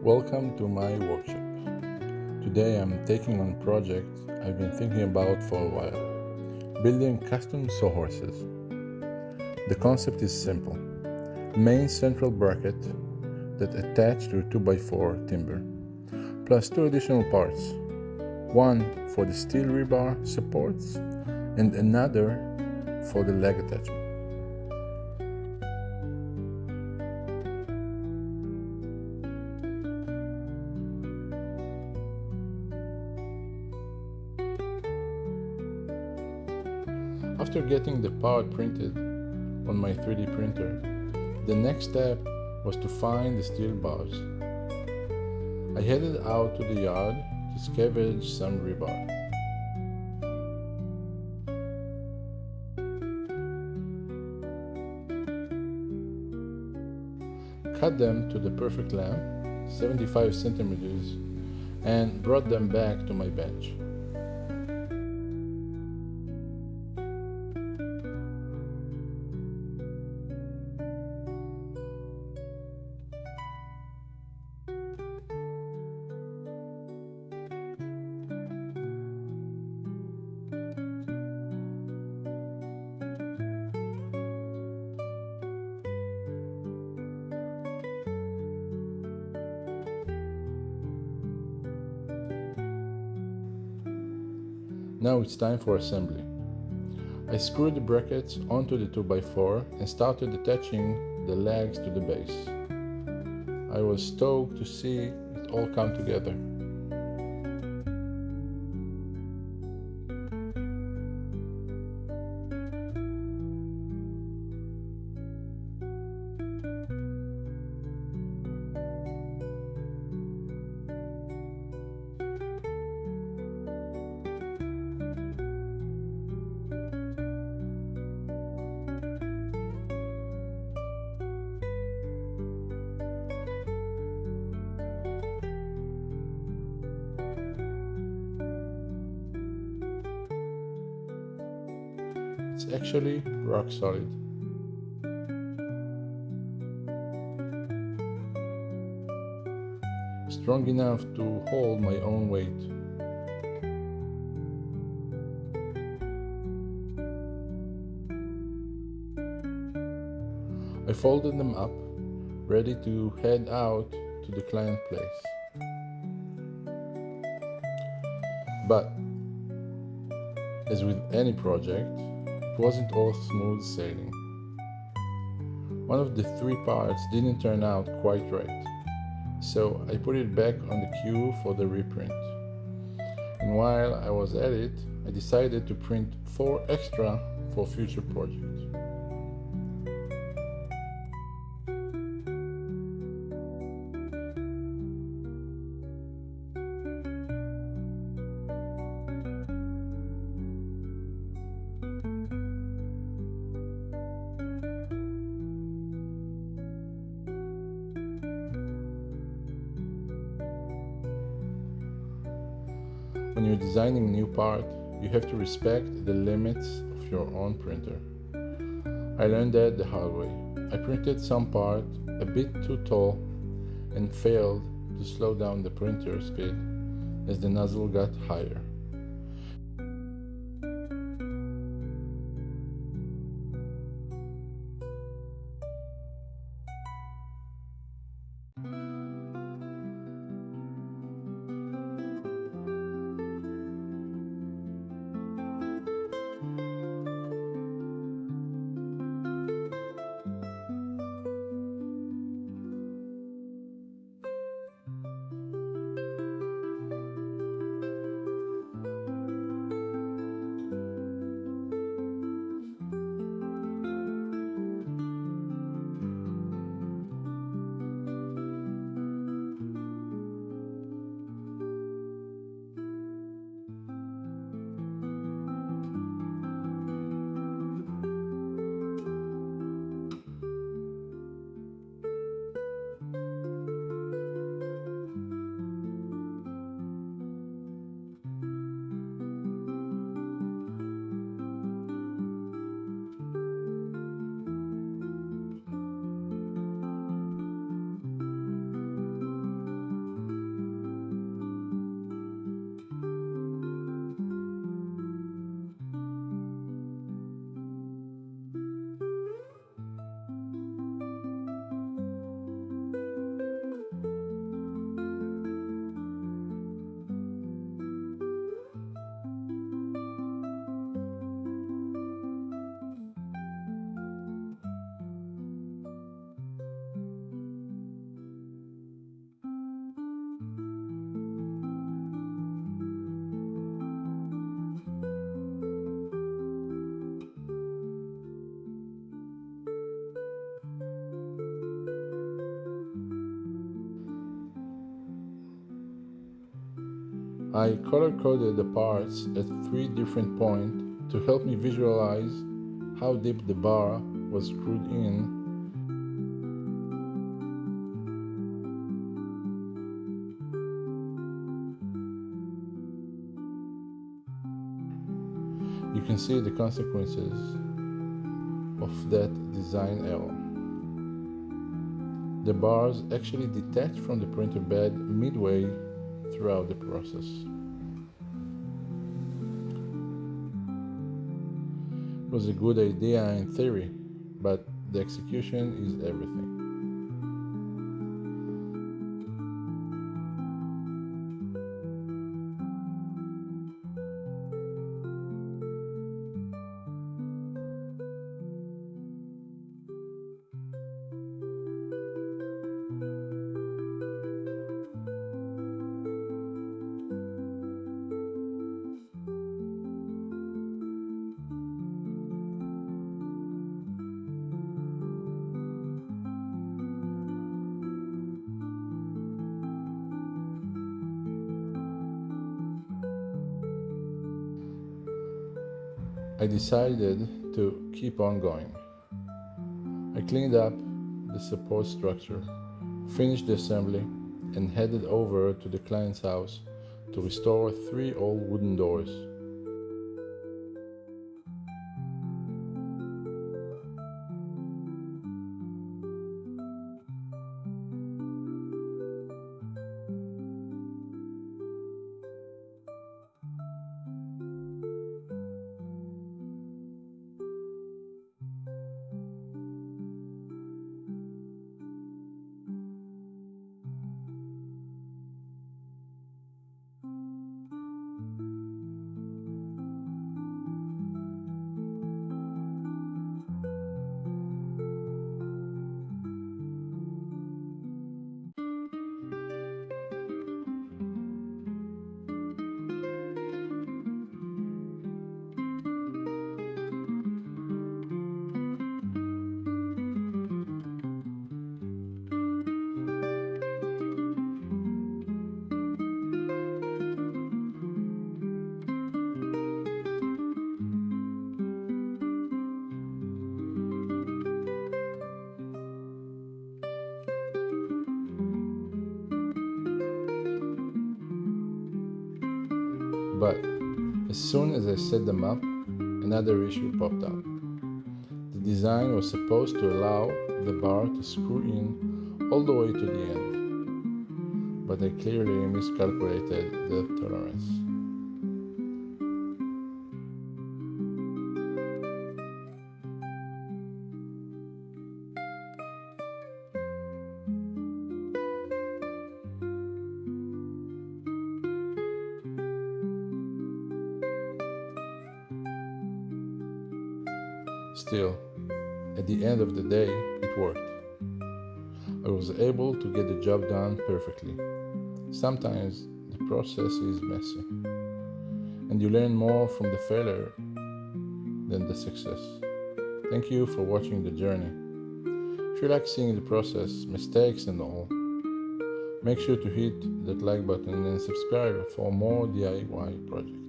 Welcome to my workshop. Today I'm taking on a project I've been thinking about for a while, building custom sawhorses. The concept is simple. Main central bracket that attach to a 2x4 timber, plus two additional parts, one for the steel rebar supports and another for the leg attachment. After getting the part printed on my 3D printer, the next step was to find the steel bars. I headed out to the yard to scavenge some rebar. Cut them to the perfect length, 75 centimeters, and brought them back to my bench. Now it's time for assembly. I screwed the brackets onto the 2x4 and started attaching the legs to the base. I was stoked to see it all come together. It's actually rock solid. Strong enough to hold my own weight. I folded them up, ready to head out to the client place. But, as with any project, it wasn't all smooth sailing. One of the three parts didn't turn out quite right, so I put it back on the queue for the reprint. And while I was at it, I decided to print 4 extra for future projects. When you're designing a new part, you have to respect the limits of your own printer. I learned that the hard way. I printed some part a bit too tall and failed to slow down the printer speed as the nozzle got higher. I color-coded the parts at 3 different points to help me visualize how deep the bar was screwed in. You can see the consequences of that design error. The bars actually detached from the printer bed midway throughout the process. It was a good idea in theory, but the execution is everything. I decided to keep on going. I cleaned up the support structure, finished the assembly, and headed over to the client's house to restore 3 old wooden doors. But as soon as I set them up, another issue popped up. The design was supposed to allow the bar to screw in all the way to the end, but I clearly miscalculated the tolerance. Still, at the end of the day, it worked. I was able to get the job done perfectly. Sometimes the process is messy, and you learn more from the failure than the success. Thank you for watching the journey. If you like seeing the process, mistakes and all, make sure to hit that like button and subscribe for more DIY projects.